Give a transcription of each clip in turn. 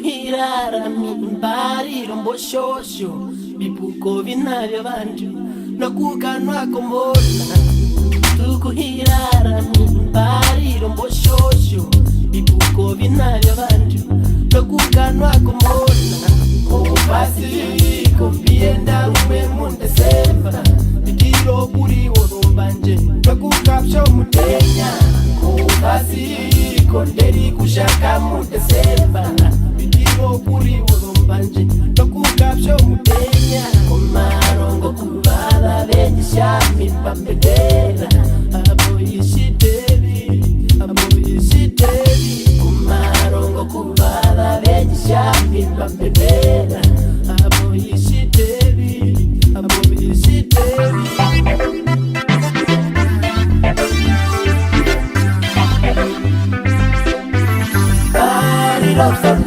tukuhirara mimbariro mboshosho bipuko binavya bantu nokukanwa kombona tukuhirara mimbariro mboshosho bipuko binavya bantu nokukanwa kombona kopasiko mbienda umwe mundesemba ikiro kuri worumbanje nokukapsho mutenya kopasiko nderi kushaka mundesemba ikiro kuri worumbanje nokukapsho mutenya komarongo kubala benyishami pambedera abo yishitebi komarongo kubala benyishami pambedera abo yishitebi Body love some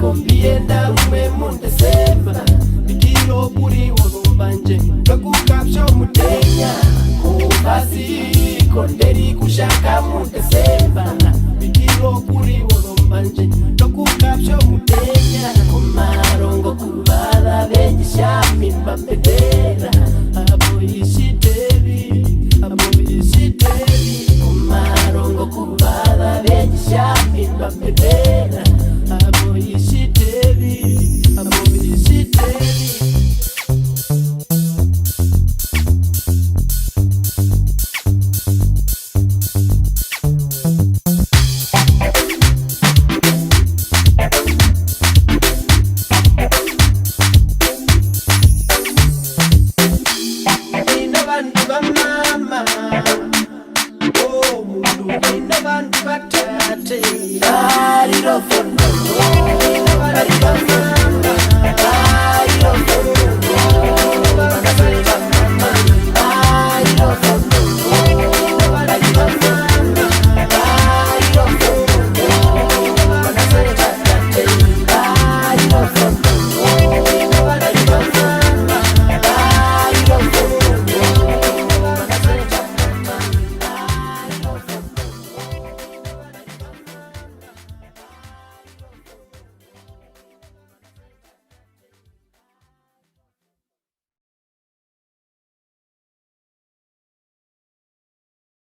kombienda umwe mundesemba ikiro kuri worumbanje nokukapsho mutenya kopasiko nderi kushaka mundesemba ikiro kuri worumbanje nokukapsho mutenya komarongo kubala benyishami pambedera abo yishitebi komarongo kubala benyishami pambedera abo yishitebi Nina bantu bamama oh mundu nina bantu batate bariro fono